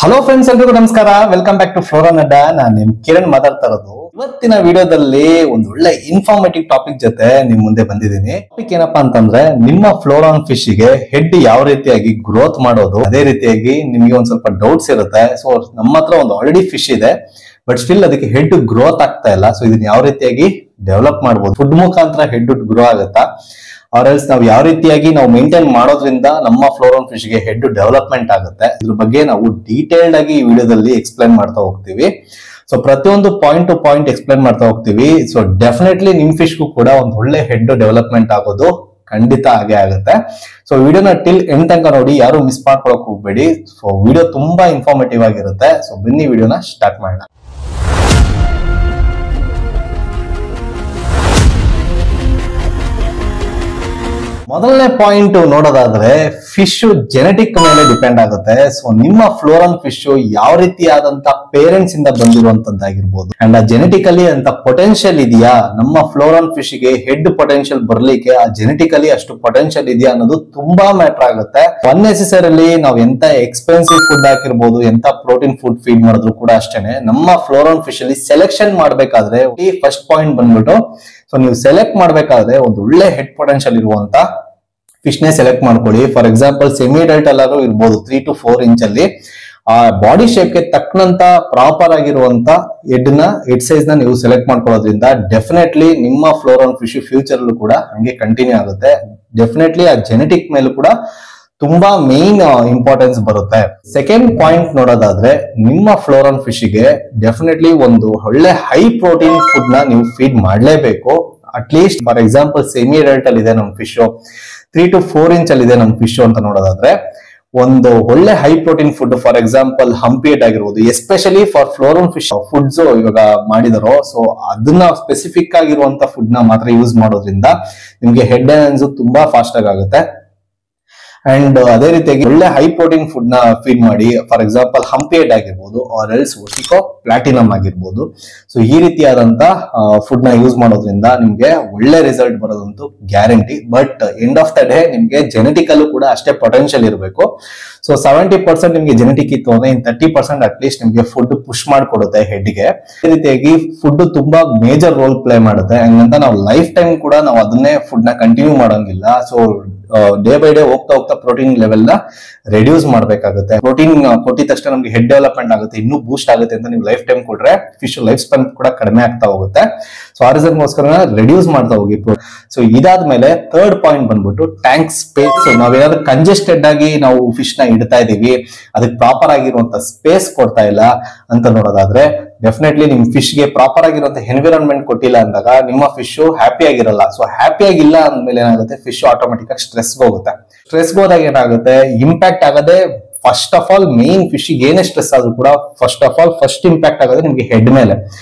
Hello friends, ಎಲ್ರಿಗೂ ನಮಸ್ಕಾರ. Welcome back to ಫ್ಲೋರನ್ ಅಡ್ಡ. ನಾನು ನಿಮ್ ಕಿರಣ್ ಮಾತಾಡ್ತಾ ಇರೋದು. ಇವತ್ತಿನ ವಿಡಿಯೋದಲ್ಲಿ ಒಂದು ಒಳ್ಳೆ ಇನ್ಫಾರ್ಮೇಟಿವ್ ಟಾಪಿಕ್ ಜೊತೆ ನಿಮ್ ಮುಂದೆ ಬಂದಿದ್ದೀನಿ. ಟಾಪಿಕ್ ಏನಪ್ಪಾ ಅಂತಂದ್ರೆ, ನಿಮ್ಮ ಫ್ಲೋರಾನ್ ಫಿಶ್ ಗೆ ಹೆಡ್ ಯಾವ ರೀತಿಯಾಗಿ ಗ್ರೋತ್ ಮಾಡೋದು. ಅದೇ ರೀತಿಯಾಗಿ ನಿಮ್ಗೆ ಒಂದ್ ಸ್ವಲ್ಪ ಡೌಟ್ಸ್ ಇರುತ್ತೆ. ಸೊ ನಮ್ಮ ಹತ್ರ ಒಂದು ಆಲ್ರೆಡಿ ಫಿಶ್ ಇದೆ, ಬಟ್ ಸ್ಟಿಲ್ ಅದಕ್ಕೆ ಹೆಡ್ ಗ್ರೋತ್ ಆಗ್ತಾ ಇಲ್ಲ. ಸೊ ಇದನ್ನ ಯಾವ ರೀತಿಯಾಗಿ ಡೆವಲಪ್ ಮಾಡಬಹುದು, ಫುಡ್ ಮುಖಾಂತರ ಹೆಡ್ ಗ್ರೋ ಆಗುತ್ತಾ, ಆರ್ ಎಲ್ಸ್ ನಾವು ಯಾವ ರೀತಿಯಾಗಿ ನಾವು ಮೇಂಟೈನ್ ಮಾಡೋದ್ರಿಂದ ನಮ್ಮ ಫ್ಲೋರಾನ್ ಫಿಶ್ ಗೆ ಹೆಡ್ ಡೆವಲಪ್ಮೆಂಟ್ ಆಗುತ್ತೆ, ಇದ್ರ ಬಗ್ಗೆ ನಾವು ಡೀಟೇಲ್ಡ್ ಆಗಿ ಈ ವಿಡಿಯೋದಲ್ಲಿ ಎಕ್ಸ್ಪ್ಲೈನ್ ಮಾಡ್ತಾ ಹೋಗ್ತೀವಿ. ಸೊ ಪ್ರತಿಯೊಂದು ಪಾಯಿಂಟ್ ಟು ಪಾಯಿಂಟ್ ಎಕ್ಸ್ಪ್ಲೈನ್ ಮಾಡ್ತಾ ಹೋಗ್ತೀವಿ. ಸೊ ಡೆಫಿನೆಟ್ಲಿ ನಿಮ್ ಫಿಶ್ಗೂ ಕೂಡ ಒಂದು ಒಳ್ಳೆ ಹೆಡ್ ಡೆವಲಪ್ಮೆಂಟ್ ಆಗೋದು ಖಂಡಿತ ಹಾಗೆ ಆಗುತ್ತೆ. ಸೊ ವಿಡಿಯೋನ ಟಿಲ್ ಎಂಡ್ ತನಕ ನೋಡಿ, ಯಾರು ಮಿಸ್ ಮಾಡ್ಕೊಳಕ್ ಹೋಗ್ಬೇಡಿ. ಸೊ ವಿಡಿಯೋ ತುಂಬಾ ಇನ್ಫಾರ್ಮೇಟಿವ್ ಆಗಿರುತ್ತೆ. ಸೊ ಬನ್ನಿ ವಿಡಿಯೋನ ಸ್ಟಾರ್ಟ್ ಮಾಡೋಣ. ಮೊದಲನೇ ಪಾಯಿಂಟ್ ನೋಡೋದಾದ್ರೆ, ಫಿಶ್ ಜೆನೆಟಿಕ್ ಮೇಲೆ ಡಿಪೆಂಡ್ ಆಗುತ್ತೆ. ಸೊ ನಿಮ್ಮ ಫ್ಲೋರಾನ್ ಫಿಶ್ ಯಾವ ರೀತಿಯಾದಂತ ಪೇರೆಂಟ್ಸ್ ಇಂದ ಬಂದಿರುವಂತದ್ದಾಗಿರ್ಬೋದು, ಅಂಡ್ ಆ ಜೆನೆಟಿಕಲಿ ಅಂತ ಪೊಟೆನ್ಶಿಯಲ್ ಇದೆಯಾ, ನಮ್ಮ ಫ್ಲೋರಾನ್ ಫಿಶ್ ಗೆ ಹೆಡ್ ಪೊಟೆನ್ಶಿಯಲ್ ಬರ್ಲಿಕ್ಕೆ ಆ ಜೆನೆಟಿಕಲಿ ಅಷ್ಟು ಪೊಟೆನ್ಶಿಯಲ್ ಇದೆಯಾ ಅನ್ನೋದು ತುಂಬಾ ಮ್ಯಾಟರ್ ಆಗುತ್ತೆ. ಅನ್ನೆಸೆಸರಿಲಿ ನಾವು ಎಂತ ಎಕ್ಸ್ಪೆನ್ಸಿವ್ ಫುಡ್ ಹಾಕಿರ್ಬೋದು, ಎಂತ ಪ್ರೋಟೀನ್ ಫುಡ್ ಫೀಡ್ ಮಾಡಿದ್ರು ಕೂಡ ಅಷ್ಟೇನೆ, ನಮ್ಮ ಫ್ಲೋರಾನ್ ಫಿಶ್ ಅಲ್ಲಿ ಸೆಲೆಕ್ಷನ್ ಮಾಡ್ಬೇಕಾದ್ರೆ ಈ ಫಸ್ಟ್ ಪಾಯಿಂಟ್ ಬಂದ್ಬಿಟ್ಟು, ಸೊ ನೀವು ಸೆಲೆಕ್ಟ್ ಮಾಡ್ಬೇಕಾದ್ರೆ ಒಂದು ಒಳ್ಳೆ ಹೆಡ್ ಪೊಟೆನ್ಶಿಯಲ್ ಇರುವಂತ ಫಿಶ್ ನೇ ಸೆಲೆಕ್ಟ್ ಮಾಡ್ಕೊಳ್ಳಿ. ಫಾರ್ ಎಕ್ಸಾಂಪಲ್ ಸೆಮಿ ಅಡಲ್ಟ್ ಎಲ್ಲರೂ ಇರ್ಬೋದು, 3 to 4 ಇಂಚ್ ಅಲ್ಲಿ ಆ ಬಾಡಿ ಶೇಪ್ ಗೆ ತಕ್ಕನಂತ ಪ್ರಾಪರ್ ಆಗಿರುವಂತ ಹೆಡ್ ಸೈಜ್ ನ ನೀವು ಸೆಲೆಕ್ಟ್ ಮಾಡ್ಕೊಳ್ಳೋದ್ರಿಂದ ಡೆಫಿನೆಟ್ಲಿ ನಿಮ್ಮ ಫ್ಲೋರಾನ್ ಫಿಶ್ ಫ್ಯೂಚರ್ ಅಲ್ಲೂ ಕೂಡ ಹಂಗೆ ಕಂಟಿನ್ಯೂ ಆಗುತ್ತೆ. ಡೆಫಿನೆಟ್ಲಿ ಆ ಜೆನೆಟಿಕ್ ಮೇಲೂ ಕೂಡ ತುಂಬಾ ಮೇನ್ ಇಂಪಾರ್ಟೆನ್ಸ್ ಬರುತ್ತೆ. ಸೆಕೆಂಡ್ ಪಾಯಿಂಟ್ ನೋಡೋದಾದ್ರೆ, ನಿಮ್ಮ ಫ್ಲೋರಾನ್ ಫಿಶ್ ಗೆ ಡೆಫಿನೆಟ್ಲಿ ಒಂದು ಒಳ್ಳೆ ಹೈ ಪ್ರೋಟೀನ್ ಫುಡ್ ನ ನೀವು ಫೀಡ್ ಮಾಡ್ಲೇಬೇಕು. At least for example semi adult ಅಲ್ಲಿ ಇದೆ ನಮ್ ಫಿಶ್, 3 to 4 ಇಂಚ್ ಅಲ್ಲಿ ಇದೆ ನಮ್ ಫಿಶ್ ಅಂತ ನೋಡೋದಾದ್ರೆ, ಒಂದು ಒಳ್ಳೆ high protein food, for example ಹಂಪಿಯೇಟ್ ಆಗಿರ್ಬೋದು, especially for flowerhorn fish foods ಇವಾಗ ಮಾಡಿದಾರೋ, ಸೊ ಅದನ್ನ ಸ್ಪೆಸಿಫಿಕ್ ಆಗಿರುವಂತ ಫುಡ್ ನ ಮಾತ್ರ ಯೂಸ್ ಮಾಡೋದ್ರಿಂದ ನಿಮ್ಗೆ ಹೆಡ್ ಎನರ್ಜಿ ತುಂಬಾ ಫಾಸ್ಟ್ ಆಗುತ್ತೆ. ಅಂಡ್ ಅದೇ ರೀತಿಯಾಗಿ ಒಳ್ಳೆ ಹೈ ಪ್ರೋಟೀನ್ ಫುಡ್ ನ ಫೀಡ್ ಮಾಡಿ, ಫಾರ್ ಎಕ್ಸಾಂಪಲ್ ಹಂಪಿಯೇಟ್ ಆಗಿರ್ಬೋದು, ಆರ್ ಎಲ್ಸ್ ಒಟಿಕೋ ಪ್ಲಾಟಿನಮ್ ಆಗಿರ್ಬೋದು. ಸೊ ಈ ರೀತಿಯಾದಂತ ಫುಡ್ ನ ಯೂಸ್ ಮಾಡೋದ್ರಿಂದ ನಿಮ್ಗೆ ಒಳ್ಳೆ ರಿಸಲ್ಟ್ ಬರೋದಂತೂ guarantee. But end of the day ನಿಮ್ಗೆ ಜೆನೆಟಿಕಲ್ಲೂ ಕೂಡ ಅಷ್ಟೇ ಪೊಟೆನ್ಶಿಯಲ್ ಇರಬೇಕು. ಸೊ 70% ನಿಮ್ಗೆ ಜೆನೆಟಿಕ್ ಇತ್ತು ಅಂದ್ರೆ 30% ಅಟ್ಲೀಸ್ಟ್ ನಿಮ್ಗೆ ಫುಡ್ ಪುಷ್ ಮಾಡ್ಕೊಡುತ್ತೆ ಹೆಡ್ಗೆ. ಈ ರೀತಿಯಾಗಿ ಫುಡ್ ತುಂಬಾ ಮೇಜರ್ ರೋಲ್ ಪ್ಲೇ ಮಾಡುತ್ತೆ. ಹಂಗಂತ ನಾವು ಲೈಫ್ ಟೈಮ್ ಕೂಡ ನಾವು ಅದನ್ನೇ ಫುಡ್ ನ ಕಂಟಿನ್ಯೂ ಮಾಡೋಂಗಿಲ್ಲ. ಸೊ ಡೇ ಬೈ ಡೇ ಹೋಗ್ತಾ ಹೋಗ್ತಾ ಪ್ರೋಟೀನ್ ಲೆವೆಲ್ ನ ರೆಡ್ಯೂಸ್ ಮಾಡ್ಬೇಕಾಗುತ್ತೆ. ಪ್ರೋಟೀನ್ ಕೊಟ್ಟಿದ ತಕ್ಷಣ ನಮ್ಗೆ ಹೆಡ್ ಡೆವಲಪ್ಮೆಂಟ್ ಆಗುತ್ತೆ, ಇನ್ನೂ ಬೂಸ್ಟ್ ಆಗುತ್ತೆ ಅಂತ ನೀವು ಲೈಫ್ ಟೈಮ್ ಕೊಟ್ರೆ ಫಿಶ್ ಲೈಫ್ ಸ್ಪೆನ್ ಕೂಡ ಕಡಿಮೆ ಆಗ್ತಾ ಹೋಗುತ್ತೆ. ಸೊ ಆ ರೀಸನ್ಗೋಸ್ಕರ ರೆಡ್ಯೂಸ್ ಮಾಡ್ತಾ ಹೋಗಿ. ಸೊ ಇದಾದ್ಮೇಲೆ ಥರ್ಡ್ ಪಾಯಿಂಟ್ ಬಂದ್ಬಿಟ್ಟು ಟ್ಯಾಂಕ್ ಸ್ಪೇಸ್. ನಾವೇನಾದ್ರೂ ಕಂಜೆಸ್ಟೆಡ್ ಆಗಿ ನಾವು ಫಿಶ್ ನ ಇಡ್ತಾ ಇದೀವಿ, ಅದಕ್ಕೆ ಪ್ರಾಪರ್ ಆಗಿರುವಂತ ಸ್ಪೇಸ್ ಕೊಡ್ತಾ ಇಲ್ಲ ಅಂತ ನೋಡೋದಾದ್ರೆ, ಡೆಫಿನೆಟ್ಲಿ ನಿಮ್ ಫಿಶ್ ಗೆ ಪ್ರಾಪರ್ ಆಗಿರುವಂತ ಎನ್ವಿರಾನ್ಮೆಂಟ್ ಕೊಟ್ಟಿಲ್ಲ ಅಂದಾಗ ನಿಮ್ಮ ಫಿಶ್ ಹ್ಯಾಪಿ ಆಗಿರಲ್ಲ. ಸೊ ಹ್ಯಾಪಿ ಆಗಿಲ್ಲ ಅಂದ್ಮೇಲೆ ಏನಾಗುತ್ತೆ, ಫಿಶ್ ಆಟೋಮೆಟಿಕ್ ಆಗಿ ಸ್ಟ್ರೆಸ್ ಹೋಗುತ್ತೆ. ಸ್ಟ್ರೆಸ್ ಹೋದಾಗ ಏನಾಗುತ್ತೆ, ಇಂಪ್ಯಾಕ್ಟ್ ಆಗದೆ first of all main fish ಏನೇ ಸ್ಟ್ರೆಸ್ ಆದ್ರೂ ಕೂಡ ಫಸ್ಟ್ ಇಂಪ್ಯಾಕ್ಟ್ ಆಗೋದು ನಿಮ್ಗೆ ಹೆಡ್ ಮೇಲೆ.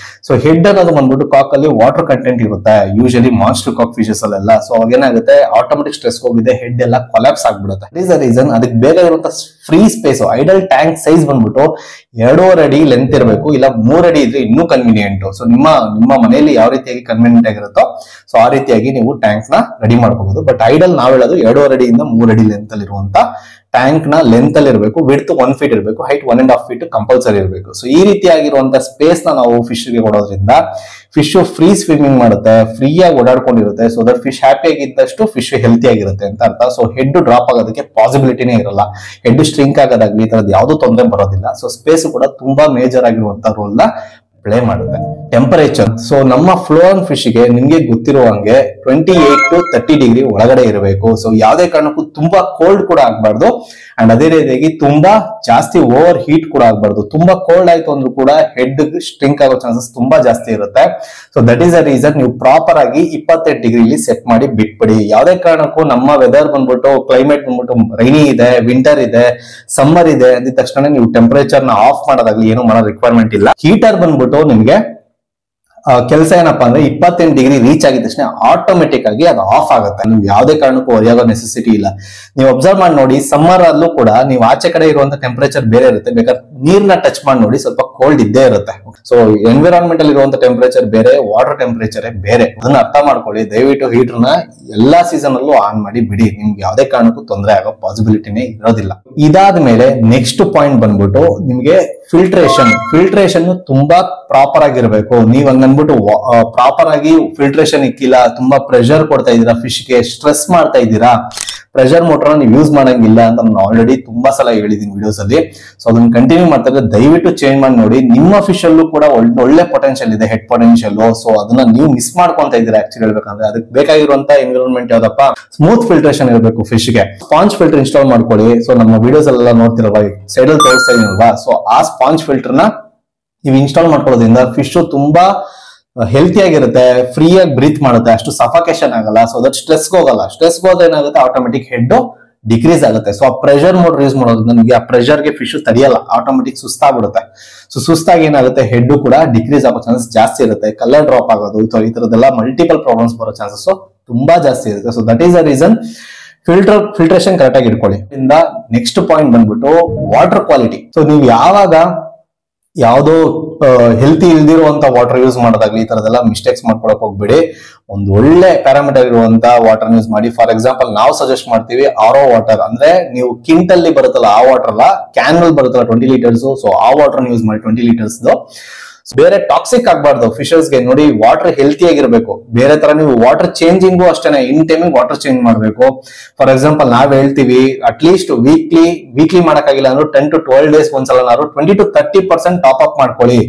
ಸೊ ಹೆಡ್ ಅನ್ನೋದು ಬಂದ್ಬಿಟ್ಟು ಕಾಕ್ ಅಲ್ಲಿ ವಾಟರ್ ಕಂಟೆಂಟ್ ಇರುತ್ತೆ, ಯೂಶಲಿ ಮಾನ್ಸ್ಟರ್ ಕಾಕ್ ಫಿಶಸ್ ಅಲ್ಲೆಲ್ಲ. ಸೊ ಅವಾಗ ಏನಾಗುತ್ತೆ, ಆಟೋಮೆಟಿಕ್ ಸ್ಟ್ರೆಸ್ ಹೋಗಿದೆ, ಹೆಡ್ ಎಲ್ಲ ಕೊಲ್ಯಾಪ್ಸ್ ಆಗ್ಬಿಡುತ್ತೆ. That is the reason. ಅದಕ್ಕೆ ಬೇಕಾಗಿರುವಂತ free space, ideal tank size ಬಂದ್ಬಿಟ್ಟು 2.5 ಅಡಿ ಲೆಂತ್ ಇರಬೇಕು, ಇಲ್ಲ 3 ಅಡಿ ಇದ್ರೆ ಇನ್ನೂ ಕನ್ವೀನಿಯಂಟ್. ಸೊ ನಿಮ್ಮ ಮನೆಯಲ್ಲಿ ಯಾವ ರೀತಿಯಾಗಿ ಕನ್ವೀನಿಯಂಟ್ ಆಗಿರುತ್ತೋ ಸೊ ಆ ರೀತಿಯಾಗಿ ನೀವು ಟ್ಯಾಂಕ್ ನ ರೆಡಿ ಮಾಡ್ಕೋಬಹುದು. ಬಟ್ ಐಡಲ್ ನಾವ್ ಹೇಳೋದು 2.5 ಅಡಿಯಿಂದ 3 ಅಡಿ ಲೆಂತ್ ಅಲ್ಲಿ ಇರುವಂತ ಟ್ಯಾಂಕ್ ನ ಲೆಂತ್ ಅಲ್ಲಿ ಇರಬೇಕು, ವಿಡ್ತ್ 1 feet ಇರಬೇಕು, ಹೈಟ್ 1.5 feet ಕಂಪಲ್ಸರಿ ಇರಬೇಕು. ಸೊ ಈ ರೀತಿಯಾಗಿರುವಂತ ಸ್ಪೇಸ್ ನ ನಾವು ಫಿಶ್ ಗೆ ಕೊಡೋದ್ರಿಂದ ಫಿಶ್ ಫ್ರೀ ಸ್ವಿಮ್ಮಿಂಗ್ ಮಾಡುತ್ತೆ, ಫ್ರೀ ಆಗಿ ಓಡಾಡ್ಕೊಂಡಿರುತ್ತೆ. ಸೊ ದಟ್ ಫಿಶ್ ಹ್ಯಾಪಿ ಆಗಿದ್ದಷ್ಟು ಫಿಶ್ ಹೆಲ್ತಿ ಆಗಿರುತ್ತೆ ಅಂತ ಅರ್ಥ. ಸೊ ಹೆಡ್ ಡ್ರಾಪ್ ಆಗೋದಕ್ಕೆ ಪಾಸಿಬಿಲಿಟಿನೇ ಇರಲ್ಲ, ಹೆಡ್ ಸ್ಟ್ರಿಂಕ್ ಆಗೋದಾಗ್ಲಿ ಈ ತರದ್ ಯಾವ್ದು ತೊಂದರೆ ಬರೋದಿಲ್ಲ. ಸೊ ಸ್ಪೇಸ್ ಕೂಡ ತುಂಬಾ ಮೇಜರ್ ಆಗಿರುವಂತ ರೋಲ್ ನ ಪ್ಲೇ ಮಾಡುತ್ತೆ. ಟೆಂಪರೇಚರ್, ಸೊ ನಮ್ಮ ಫ್ಲೋರಾನ್ ಫಿಶ್ ಗೆ ನಿಮ್ಗೆ ಗೊತ್ತಿರುವಂಗೆ 28 to 30 ಡಿಗ್ರಿ ಒಳಗಡೆ ಇರಬೇಕು. ಸೊ ಯಾವುದೇ ಕಾರಣಕ್ಕೂ ತುಂಬಾ ಕೋಲ್ಡ್ ಕೂಡ ಆಗ್ಬಾರ್ದು, ಅಂಡ್ ಅದೇ ರೀತಿಯಾಗಿ ತುಂಬಾ ಜಾಸ್ತಿ ಓವರ್ ಹೀಟ್ ಕೂಡ ಆಗ್ಬಾರ್ದು. ತುಂಬಾ ಕೋಲ್ಡ್ ಆಯ್ತು ಅಂದ್ರೂ ಕೂಡ ಹೆಡ್ ಸ್ಟ್ರಿಂಕ್ ಆಗೋ ಚಾನ್ಸಸ್ ತುಂಬಾ ಜಾಸ್ತಿ ಇರುತ್ತೆ. So that is the reason ನೀವು ಪ್ರಾಪರ್ ಆಗಿ 28 ಡಿಗ್ರಿಲಿ ಸೆಟ್ ಮಾಡಿ ಬಿಟ್ಬಿಡಿ. ಯಾವುದೇ ಕಾರಣಕ್ಕೂ ನಮ್ಮ ವೆದರ್ ಬಂದ್ಬಿಟ್ಟು ಕ್ಲೈಮೇಟ್ ಬಂದ್ಬಿಟ್ಟು ರೈನಿ ಇದೆ, ವಿಂಟರ್ ಇದೆ, ಸಮ್ಮರ್ ಇದೆ ಅಂದ ತಕ್ಷಣ ನೀವು ಟೆಂಪರೇಚರ್ ನ ಆಫ್ ಮಾಡೋದಾಗ್ಲಿ ಏನು ಮಾಡೋ ರಿಕ್ವೈರ್ಮೆಂಟ್ ಇಲ್ಲ. ಹೀಟರ್ ಬಂದ್ಬಿಟ್ಟು ನಿಮ್ಗೆ ಕೆಲಸ ಏನಪ್ಪಾ ಅಂದ್ರೆ 28 ಡಿಗ್ರಿ ರೀಚ್ ಆಗಿದ ತಕ್ಷಣ ಆಟೋಮೆಟಿಕ್ ಆಗಿ ಅದು ಆಫ್ ಆಗುತ್ತೆ. ನೀವು ಯಾವುದೇ ಕಾರಣಕ್ಕೂ ಹೊರೆಯಾಗೋ ನೆಸೆಸಿಟಿ ಇಲ್ಲ. ನೀವು ಅಬ್ಸರ್ವ್ ಮಾಡಿ ನೋಡಿ, ಸಮ್ಮರ್ ಅಲ್ಲೂ ಕೂಡ ನೀವು ಆಚೆ ಕಡೆ ಇರುವಂತ ಟೆಂಪರೇಚರ್ ಬೇರೆ ಇರುತ್ತೆ, ಬೇಕಾದ್ರೆ ನೀರ್ನ ಟಚ್ ಮಾಡಿ ನೋಡಿ ಸ್ವಲ್ಪ ಕೋಲ್ಡ್ ಇದ್ದೇ ಇರುತ್ತೆ. ಸೊ ಎನ್ವಿರಾನ್ಮೆಂಟ್ ಅಲ್ಲಿ ಇರುವಂತ ಟೆಂಪರೇಚರ್ ಬೇರೆ, ವಾಟರ್ ಟೆಂಪರೇಚರ್ ಬೇರೆ, ಅದನ್ನ ಅರ್ಥ ಮಾಡ್ಕೊಳ್ಳಿ. ದಯವಿಟ್ಟು ಹೀಟರ್ ನ ಎಲ್ಲಾ ಸೀಸನ್ ಅಲ್ಲೂ ಆನ್ ಮಾಡಿ ಬಿಡಿ, ನಿಮ್ಗೆ ಯಾವುದೇ ಕಾರಣಕ್ಕೂ ತೊಂದರೆ ಆಗೋ ಪಾಸಿಬಿಲಿಟಿನೇ ಇರೋದಿಲ್ಲ. ಇದಾದ್ಮೇಲೆ ನೆಕ್ಸ್ಟ್ ಪಾಯಿಂಟ್ ಬಂದ್ಬಿಟ್ಟು ನಿಮ್ಗೆ ಫಿಲ್ಟ್ರೇಷನ್ ತುಂಬಾ ಪ್ರಾಪರ್ ಆಗಿರ್ಬೇಕು. ನೀವ್ ಹಂಗನ್ಬಿಟ್ಟು ಪ್ರಾಪರ್ ಆಗಿ ಫಿಲ್ಟ್ರೇಷನ್ ಇಕ್ಕಿಲ್ಲ, ತುಂಬಾ ಪ್ರೆಷರ್ ಕೊಡ್ತಾ ಇದ್ದೀರಾ, ಫಿಶ್ಗೆ ಸ್ಟ್ರೆಸ್ ಮಾಡ್ತಾ ಇದ್ದೀರಾ, ಪ್ರೆಷರ್ ಮೋಟರ್ ನೀವು ಯೂಸ್ ಮಾಡಂಗಿಲ್ಲ ಅಂತ ನಾನು ಆಲ್ರೆಡಿ ತುಂಬಾ ಸಲ ಹೇಳಿದೀನಿ ವಿಡಿಯೋಸ್ ಅಲ್ಲಿ. ಸೊ ಅದನ್ನ ಕಂಟಿನ್ಯೂ ಮಾಡ್ತಾ ಇದ್ರೆ ದಯವಿಟ್ಟು ಚೇಂಜ್ ಮಾಡಿ ನೋಡಿ. ನಿಮ್ಮ ಫಿಶ್ ಅಲ್ಲೂ ಕೂಡ ಒಳ್ಳೆ ಪೊಟೆನ್ಶಿಯಲ್ ಇದೆ, ಹೆಡ್ ಪೊಟೆನ್ಶಿಯಲ್. ಸೊ ಅದನ್ನ ನೀವು ಮಿಸ್ ಮಾಡ್ಕೊಂತ ಇದ್ದೀರಾ ಆಕ್ಚುಲಿ ಹೇಳ್ಬೇಕಂದ್ರೆ. ಅದಕ್ಕೆ ಬೇಕಾಗಿರುವಂತ ಎನ್ವಿರಾನ್ಮೆಂಟ್ ಯಾವ್ದಪ್ಪ, ಸ್ಮೂತ್ ಫಿಲ್ಟ್ರೇಷನ್ ಇರಬೇಕು ಫಿಶ್ಗೆ. ಸ್ಪಾಂಜ್ ಫಿಲ್ಟರ್ ಇನ್ಸ್ಟಾಲ್ ಮಾಡ್ಕೊಳ್ಳಿ. ಸೊ ನಮ್ಮ ವಿಡಿಯೋಸ್ ಎಲ್ಲ ನೋಡ್ತಿರಲ್ವಾ, ಸೈಡ್ ಅಲ್ಲಿ ತೋರಿಸ್ತಾ ಇದೀನಲ್ವಾ, ಸೊ ಆ ಸ್ಪಾಂಜ್ ಫಿಲ್ಟರ್ ನ ನೀವು ಇನ್ಸ್ಟಾಲ್ ಮಾಡ್ಕೊಳ್ಳೋದ್ರಿಂದ ಫಿಶ್ ತುಂಬಾ ಹೆಲ್ತಿ ಆಗಿರುತ್ತೆ, ಫ್ರೀ ಆಗಿ ಬ್ರೀತ್ ಮಾಡುತ್ತೆ, ಅಷ್ಟು ಸಫಾಕೇಶನ್ ಆಗಲ್ಲ. ಸೊ ದಟ್ ಸ್ಟ್ರೆಸ್ ಹೋಗಲ್ಲ. ಸ್ಟ್ರೆಸ್ ಹೋದ್ರೆ ಏನಾಗುತ್ತೆ, ಆಟೋಮೆಟಿಕ್ ಹೆಡ್ ಡಿಕ್ರೀಸ್ ಆಗುತ್ತೆ. ಸೊ ಆ ಪ್ರೆಷರ್ ಮೋಟರ್ ಯೂಸ್ ಮಾಡೋದ್ರಿಂದ ನಿಮಗೆ ಆ ಪ್ರೆಷರ್ಗೆ ಫಿಶ್ ತಡೆಯಲ್ಲ, ಆಟೋಮೆಟಿಕ್ ಸುಸ್ತಾಗ್ಬಿಡುತ್ತೆ. ಸೊ ಸುಸ್ತಾಗಿ ಏನಾಗುತ್ತೆ, ಹೆಡ್ ಕೂಡ ಡಿಕ್ರೀಸ್ ಆಗೋ ಚಾನ್ಸಸ್ ಜಾಸ್ತಿ ಇರುತ್ತೆ, ಕಲರ್ ಡ್ರಾಪ್ ಆಗೋದು, ಈ ತರದೆಲ್ಲ ಮಲ್ಟಿಪಲ್ ಪ್ರಾಬ್ಲಮ್ಸ್ ಬರೋ ಚಾನ್ಸಸ್ ತುಂಬಾ ಜಾಸ್ತಿ ಇರುತ್ತೆ. So that is the reason filtration correct ಆಗಿ ಇಟ್ಕೊಳ್ಳಿ. ನೆಕ್ಸ್ಟ್ ಪಾಯಿಂಟ್ ಬಂದ್ಬಿಟ್ಟು ವಾಟರ್ ಕ್ವಾಲಿಟಿ. ಸೊ ನೀವು ಯಾವಾಗ ಯಾವ್ದೋ ಹೆಲ್ತಿ ಇಲ್ದಿರುವಂತ ವಾಟರ್ ಯೂಸ್ ಮಾಡೋದಾಗ್ಲಿ, ಈ ತರದೆಲ್ಲ ಮಿಸ್ಟೇಕ್ಸ್ ಮಾಡ್ಕೊಳಕ್ ಹೋಗ್ಬೇಡಿ. ಒಂದು ಒಳ್ಳೆ ಪ್ಯಾರಾಮೀಟರ್ ಇರುವಂತ ವಾಟರ್ ಯೂಸ್ ಮಾಡಿ. ಫಾರ್ ಎಕ್ಸಾಂಪಲ್ ನಾವು ಸಜೆಸ್ಟ್ ಮಾಡ್ತೀವಿ ಆರೋ ವಾಟರ್, ಅಂದ್ರೆ ನೀವು ಕಿಂಟ್ ಅಲ್ಲಿ ಬರುತ್ತಲ್ಲ ಆ ವಾಟರ್ ಅಲ್ಲ, ಕ್ಯಾನ್ ಅಲ್ಲಿ ಬರುತ್ತಲ್ಲ 20 ಲೀಟರ್ಸ್, ಸೊ ಆ ವಾಟರ್ ಯೂಸ್ ಮಾಡಿ 20 ಲೀಟರ್ಸ್. ಬೇರೆ ಟಾಕ್ಸಿಕ್ ಆಗ್ಬಾರ್ದು ಫಿಶರ್ಸ್ಗೆ. ನೋಡಿ, ವಾಟರ್ ಹೆಲ್ತಿ ಆಗಿರ್ಬೇಕು. ಬೇರೆ ತರ ನೀವು ವಾಟರ್ ಚೇಂಜಿಂಗು ಅಷ್ಟೇನೆ, ಇನ್ ಟೈಮಿಂಗ್ ವಾಟರ್ ಚೇಂಜ್ ಮಾಡ್ಬೇಕು. ಫಾರ್ ಎಕ್ಸಾಂಪಲ್ ನಾವ್ ಹೇಳ್ತೀವಿ ಅಟ್ಲೀಸ್ಟ್ ವೀಕ್ಲಿ ಮಾಡಕ್ಕಾಗಿಲ್ಲ ಅಂದ್ರೆ 10 to 12 days ಒಂದ್ಸಲ 20 to 30% ಟಾಪ್ ಅಪ್ ಮಾಡ್ಕೊಳ್ಳಿ.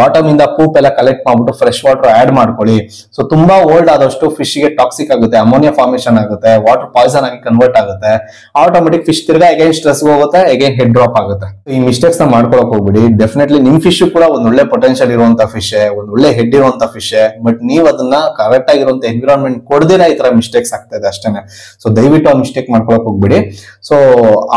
ಬಾಟಮ್ ಇಂದ ಪೂಪ್ ಎಲ್ಲ ಕಲೆಕ್ಟ್ ಮಾಡ್ಬಿಟ್ಟು ಫ್ರೆಶ್ ವಾಟರ್ ಆಡ್ ಮಾಡ್ಕೊಳ್ಳಿ. ಸೊ ತುಂಬಾ ಓಲ್ಡ್ ಆದಷ್ಟು ಫಿಶ್ ಗೆ ಟಾಕ್ಸಿಕ್ ಆಗುತ್ತೆ, ಅಮೋನಿಯಾ ಫಾರ್ಮೇಶನ್ ಆಗುತ್ತೆ, ವಾಟರ್ ಪಾಯ್ಸನ್ ಆಗಿ ಕನ್ವರ್ಟ್ ಆಗುತ್ತೆ. ಆಟೋಮೆಟಿಕ್ ಫಿಶ್ ತಿರ್ಗಾ ಅಗೈನ್ ಸ್ಟ್ರೆಸ್ ಹೋಗುತ್ತೆ, ಅಗೈನ್ ಹೆಡ್ ಡ್ರಾಪ್ ಆಗುತ್ತೆ. ಈ ಮಿಸ್ಟೇಕ್ಸ್ ನ ಮಾಡ್ಕೊಳಕ್ ಹೋಗ್ಬಿಡಿ. ಡೆಫಿನೆಟ್ಲಿ ನಿಮ್ ಫಿಶ್ ಕೂಡ ಒಂದ್ ಒಳ್ಳೆ ಪೊಟೆನ್ಶಿಯಲ್ ಇರುವಂತ ಫಿಶ್, ಒಂದ್ ಒಳ್ಳೆ ಹೆಡ್ ಇರುವಂತ ಫಿಶ್, ಬಟ್ ನೀವ್ ಅದನ್ನ ಕರೆಕ್ಟ್ ಆಗಿರುವಂತ ಎನ್ವಿರಾನ್ಮೆಂಟ್ ಕೊಡದಿರ ಈ ತರ ಮಿಸ್ಟೇಕ್ಸ್ ಆಗ್ತಾ ಇದೆ ಅಷ್ಟೇನೆ. ಸೊ ದಯವಿಟ್ಟು ಆ ಮಿಸ್ಟೇಕ್ ಮಾಡ್ಕೊಳಕ್ ಹೋಗ್ಬಿಡಿ. ಸೊ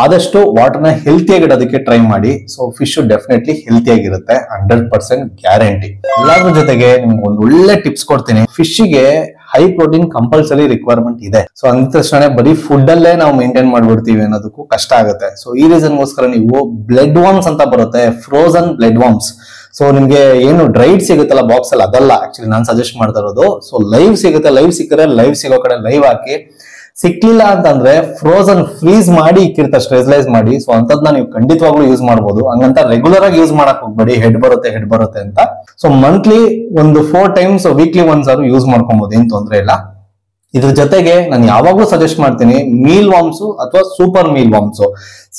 ಆದಷ್ಟು ವಾಟರ್ ನ ಹೆಲ್ತಿ ಆಗಿಡೋದಕ್ಕೆ ಟ್ರೈ ಮಾಡಿ. ಸೊ ಫಿಶ್ ಡೆಫಿನೆಟ್ಲಿ ಹೆಲ್ತಿ ಆಗಿರುತ್ತೆ, 100% ಗ್ಯಾರಂಟಿ. ಎಲ್ಲಾದ್ರ ಜೊತೆಗೆ ನಿಮ್ಗೆ ಒಂದ್ ಒಳ್ಳೆ ಟಿಪ್ಸ್ ಕೊಡ್ತೀನಿ. ಫಿಶ್ ಗೆ ಹೈ ಪ್ರೋಟೀನ್ ಕಂಪಲ್ಸರಿ ರಿಕ್ವೈರ್ಮೆಂಟ್ ಇದೆ. ಸೊ ಅಂದ ತಕ್ಷಣ ಬರೀ ಫುಡ್ ಅಲ್ಲೇ ನಾವು ಮೇಂಟೈನ್ ಮಾಡ್ಬಿಡ್ತೀವಿ ಅನ್ನೋದಕ್ಕೂ ಕಷ್ಟ ಆಗುತ್ತೆ. ಸೊ ಈ ರೀಸನ್ಗೋಸ್ಕರ ನೀವು ಬ್ಲಡ್ ವಾರ್ಮ್ಸ್ ಅಂತ ಬರುತ್ತೆ, ಫ್ರೋಸನ್ ಬ್ಲಡ್ ವಾರ್ಮ್ಸ್. ಸೊ ನಿಮ್ಗೆ ಏನು ಡ್ರೈಡ್ ಸಿಗುತ್ತಲ್ಲ ಬಾಕ್ಸ್ ಅಲ್ಲಿ, ಅದಲ್ಲ ಆಕ್ಚುಲಿ ನಾನು ಸಜೆಸ್ಟ್ ಮಾಡ್ತಾ ಇರೋದು. ಸೊ ಲೈವ್ ಸಿಗುತ್ತೆ, ಲೈವ್ ಸಿಕ್ಕರೆ ಲೈವ್ ಸಿಗೋ ಕಡೆ ಲೈವ್ ಹಾಕಿ, ಸಿಕ್ಲಿಲ್ಲ ಅಂತಂದ್ರೆ ಫ್ರೋಸನ್ ಫ್ರೀಸ್ ಮಾಡಿ ಇಕ್ಕಿರ್ತಾರೆ, ಸ್ಟೆರಿಲೈಸ್ ಮಾಡಿ. ಸೊ ಅಂತದ್ನ ನೀವು ಖಂಡಿತವಾಗ್ಲೂ ಯೂಸ್ ಮಾಡ್ಬೋದು. ಹಂಗಂತ ರೆಗ್ಯುಲರ್ ಆಗಿ ಯೂಸ್ ಮಾಡಕ್ ಹೋಗ್ಬೇಡಿ, ಹೆಡ್ ಬರುತ್ತೆ ಅಂತ. ಸೊ ಮಂತ್ಲಿ ಒಂದು 4 times, ವೀಕ್ಲಿ ಒನ್ಸ್ ಆದ್ರೂ ಯೂಸ್ ಮಾಡ್ಕೊಬಹುದು, ಏನ್ ತೊಂದ್ರೆ ಇಲ್ಲ. ಇದ್ರ ಜೊತೆಗೆ ನಾನು ಯಾವಾಗ್ಲೂ ಸಜೆಸ್ಟ್ ಮಾಡ್ತೀನಿ ಮೀಲ್ ವಾರ್ಮ್ಸ್ ಅಥವಾ ಸೂಪರ್ ಮೀಲ್ ವಾರ್ಮ್ಸ್.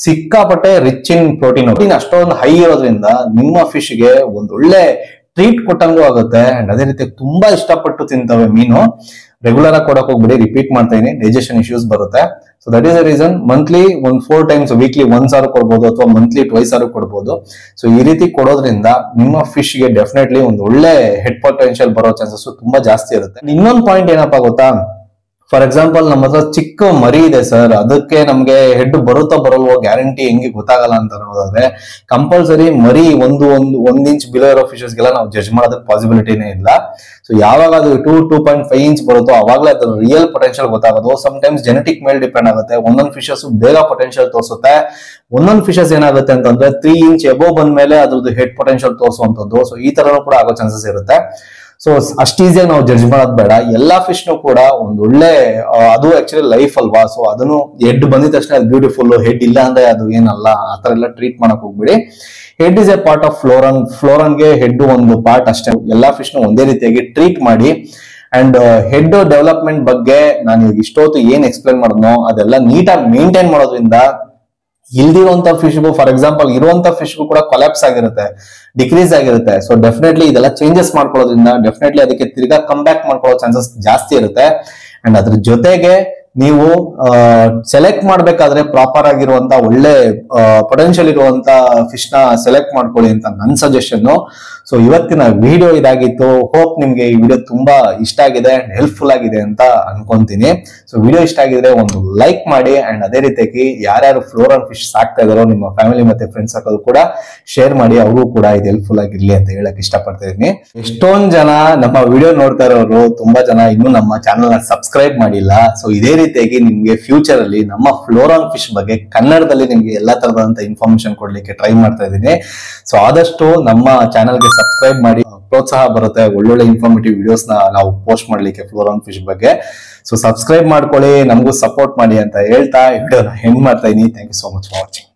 ಸಿಕ್ಕಾಪಟ್ಟೆ ರಿಚ್ ಇನ್ ಪ್ರೋಟೀನ್ ಅಷ್ಟೊಂದು ಹೈ ಇರೋದ್ರಿಂದ ನಿಮ್ಮ ಫಿಶ್ ಗೆ ಒಂದ್ ಒಳ್ಳೆ ಟ್ರೀಟ್ ಕೊಟ್ಟಂಗೂ ಆಗುತ್ತೆ. ಅಂಡ್ ಅದೇ ರೀತಿ ತುಂಬಾ ಇಷ್ಟಪಟ್ಟು ತಿಂತವೆ ಮೀನು. ರೆಗ್ಯುಲರ್ ಆಗಿ ಕೊಡಕ್ ಹೋಗ್ಬಿಡಿ, ರಿಪೀಟ್ ಮಾಡ್ತಾ ಇದೀನಿ, ಡೈಜೆಷನ್ ಇಶ್ಯೂಸ್ ಬರುತ್ತೆ. So that is the reason monthly ಒಂದು 4 times, ವೀಕ್ಲಿ ಒನ್ಸ್ ಆದ್ರೂ ಕೊಡ್ಬೋದು ಅಥವಾ ಮಂತ್ಲಿ 2 ಆದ್ರೂ ಕೊಡ್ಬೋದು. ಸೊ ಈ ರೀತಿ ಕೊಡೋದ್ರಿಂದ ನಿಮ್ಮ ಫಿಶ್ ಗೆ ಡೆಫಿನೆಟ್ಲಿ ಒಂದು ಒಳ್ಳೆ ಹೆಡ್ ಪೊಟೆನ್ಶಿಯಲ್ ಬರೋ ಚಾನ್ಸಸ್ ತುಂಬಾ ಜಾಸ್ತಿ ಇರುತ್ತೆ. ಇನ್ನೊಂದು ಪಾಯಿಂಟ್ ಏನಪ್ಪಾ ಗೊತ್ತಾ, ಫಾರ್ ಎಕ್ಸಾಂಪಲ್ ನಮ್ಮ ಹತ್ರ ಚಿಕ್ಕ ಮರಿ ಇದೆ ಸರ್, ಅದಕ್ಕೆ ನಮ್ಗೆ ಹೆಡ್ ಬರುತ್ತೋ ಬರಲ್ವೋ ಗ್ಯಾರಂಟಿ ಹೆಂಗೆ ಗೊತ್ತಾಗಲ್ಲ ಅಂತ ಅನ್ನೋದಾದ್ರೆ, ಕಂಪಲ್ಸರಿ ಮರಿ ಒಂದ್ ಇಂಚ್ ಬಿಲೋ ಇರೋ ಫಿಶಸ್ಗೆಲ್ಲ ನಾವು ಜಡ್ಜ್ ಮಾಡೋದಕ್ಕೆ ಪಾಸಿಬಿಲಿಟಿನೇ ಇಲ್ಲ. ಸೊ ಯಾವಾಗ ಅದು 2.5 inch ಬರುತ್ತೋ ಅವಾಗಲೇ ಅದ್ರ ರಿಯಲ್ ಪೊಟೆನ್ಶಿಯಲ್ ಗೊತ್ತಾಗೋದು. ಸಮ್ ಟೈಮ್ಸ್ ಜೆನೆಟಿಕ್ ಮೇಲೆ ಡಿಪೆಂಡ್ ಆಗುತ್ತೆ. ಒಂದೊಂದು ಫಿಶಸ್ ಬೇಗ ಪೊಟೆನ್ಶಿಯಲ್ ತೋರಿಸುತ್ತೆ, ಒಂದೊಂದು ಫಿಶಸ್ ಏನಾಗುತ್ತೆ ಅಂತಂದ್ರೆ 3 inch ಎಬೋ ಬಂದ್ಮೇಲೆ ಅದ್ರದ್ದು ಹೆಡ್ ಪೊಟೆನ್ಶಿಯಲ್ ತೋರಿಸುವಂತದ್ದು. ಸೊ ಈ ತರನು ಕೂಡ ಆಗೋ ಚಾನ್ಸಸ್ ಇರುತ್ತೆ. ಸೊ ಅಷ್ಟು ಈಸಿಯಾಗಿ ನಾವು ಜಡ್ಜ್ ಮಾಡೋದ್ ಬೇಡ. ಎಲ್ಲಾ ಫಿಶ್ ನು ಕೂಡ ಒಂದ್ ಒಳ್ಳೆ ಅದು ಆಕ್ಚುಲಿ ಲೈಫ್ ಅಲ್ವಾ. ಸೊ ಅದನ್ನು ಹೆಡ್ ಬಂದಿದ ತಕ್ಷಣ ಅದು ಬ್ಯೂಟಿಫುಲ್, ಹೆಡ್ ಇಲ್ಲ ಅಂದ್ರೆ ಅದು ಏನಲ್ಲ, ಆತರ ಎಲ್ಲ ಟ್ರೀಟ್ ಮಾಡಕ್ ಹೋಗ್ಬಿಡಿ. Head is a part of flowerhorn ಗೆ ಹೆಡ್ ಒಂದು ಪಾರ್ಟ್ ಅಷ್ಟೇ. ಎಲ್ಲಾ ಫಿಶ್ ನು ಒಂದೇ ರೀತಿಯಾಗಿ ಟ್ರೀಟ್ ಮಾಡಿ. ಅಂಡ್ ಹೆಡ್ ಡೆವಲಪ್ಮೆಂಟ್ ಬಗ್ಗೆ ನಾನು ಇವಾಗ ಇಷ್ಟೊತ್ತು ಏನ್ ಎಕ್ಸ್ಪ್ಲೈನ್ ಮಾಡಿದ್ನೋ ಅದೆಲ್ಲ ನೀಟಾಗಿ ಮೇಂಟೈನ್ ಮಾಡೋದ್ರಿಂದ ಇಲ್ದಿರುವಂತ ಫಿಶ್ಗೂ, ಫಾರ್ ಎಕ್ಸಾಂಪಲ್ ಇರುವಂತ ಫಿಶ್ಗೂ ಕೂಡ ಕೊಲ್ಯಾಪ್ಸ್ ಆಗಿರುತ್ತೆ, ಡಿಕ್ರೀಸ್ ಆಗಿರುತ್ತೆ. ಸೊ ಡೆಫಿನೆಟ್ಲಿ ಇದೆಲ್ಲ ಚೇಂಜಸ್ ಮಾಡ್ಕೊಳ್ಳೋದ್ರಿಂದ ಡೆಫಿನೆಟ್ಲಿ ಅದಕ್ಕೆ ತಿರ್ಗಾ ಕಮ್ ಬ್ಯಾಕ್ ಮಾಡ್ಕೊಳ್ಳೋ ಚಾನ್ಸಸ್ ಜಾಸ್ತಿ ಇರುತ್ತೆ. ಅಂಡ್ ಅದ್ರ ಜೊತೆಗೆ ನೀವು ಸೆಲೆಕ್ಟ್ ಮಾಡ್ಬೇಕಾದ್ರೆ ಪ್ರಾಪರ್ ಆಗಿರುವಂತ ಒಳ್ಳೆ ಪೊಟೆನ್ಶಿಯಲ್ ಇರುವಂತ ಫಿಶ್ ನ ಸೆಲೆಕ್ಟ್ ಮಾಡ್ಕೊಳ್ಳಿ ಅಂತ ನನ್ನ ಸಜೆಷನ್. ಸೊ ಇವತ್ತಿನ ವಿಡಿಯೋ ಇದಾಗಿತ್ತು. ಹೋಪ್ ನಿಮ್ಗೆ ಈ ವಿಡಿಯೋ ತುಂಬಾ ಇಷ್ಟ ಆಗಿದೆ ಅಂಡ್ ಹೆಲ್ಪ್ಫುಲ್ ಆಗಿದೆ ಅಂತ ಅನ್ಕೊಂತೀನಿ. ಸೊ ವಿಡಿಯೋ ಇಷ್ಟ ಆಗಿದ್ರೆ ಒಂದು ಲೈಕ್ ಮಾಡಿ ಅಂಡ್ ಅದೇ ರೀತಿಯಾಗಿ ಯಾರ್ಯಾರು ಫ್ಲೋರಲ್ ಫಿಶ್ ಸಾಕ್ತಾ ಇದಾರೋ ನಿಮ್ಮ ಫ್ಯಾಮಿಲಿ ಮತ್ತೆ ಫ್ರೆಂಡ್ಸ್ ಸರ್ಕಲ್ ಕೂಡ ಶೇರ್ ಮಾಡಿ, ಅವರು ಕೂಡ ಇದು ಹೆಲ್ಪ್ಫುಲ್ ಆಗಿರ್ಲಿ ಅಂತ ಹೇಳಕ್ ಇಷ್ಟಪಡ್ತಾ ಇದೀನಿ. ಎಷ್ಟೊಂದ್ ಜನ ನಮ್ಮ ವಿಡಿಯೋ ನೋಡ್ತಾ ಇರೋರು ತುಂಬಾ ಜನ ಇನ್ನೂ ನಮ್ಮ ಚಾನೆಲ್ ನ ಸಬ್ಸ್ಕ್ರೈಬ್ ಮಾಡಿಲ್ಲ. ಸೊ ಇದೇ ರೀತಿಯಾಗಿ ನಿಮ್ಗೆ ಫ್ಯೂಚರ್ ಅಲ್ಲಿ ನಮ್ಮ ಫ್ಲೋರಲ್ ಫಿಶ್ ಬಗ್ಗೆ ಕನ್ನಡದಲ್ಲಿ ನಿಮ್ಗೆ ಎಲ್ಲಾ ತರದಂತ ಇನ್ಫಾರ್ಮೇಶನ್ ಕೊಡ್ಲಿಕ್ಕೆ ಟ್ರೈ ಮಾಡ್ತಾ ಇದ್ದೀನಿ. ಸೊ ಆದಷ್ಟು ನಮ್ಮ ಚಾನೆಲ್ಗೆ ಸಬ್ಸ್ಕ್ರೈಬ್ ಮಾಡಿ, ಪ್ರೋತ್ಸಾಹ ಬರುತ್ತೆ ಒಳ್ಳೊಳ್ಳೆ ಇನ್ಫಾರ್ಮೇಟಿವ್ ವಿಡಿಯೋಸ್ ನಾವು ಪೋಸ್ಟ್ ಮಾಡ್ಲಿಕ್ಕೆ ಫ್ಲೋರಲ್ ಫಿಶ್ ಬಗ್ಗೆ. ಸೊ ಸಬ್ಸ್ಕ್ರೈಬ್ ಮಾಡ್ಕೊಳ್ಳಿ, ನಮಗೂ ಸಪೋರ್ಟ್ ಮಾಡಿ ಅಂತ ಹೇಳ್ತಾ ವಿಡಿಯೋನ ಎಂಡ್ ಮಾಡ್ತಾ ಇದೀನಿ. Thank you so much for watching.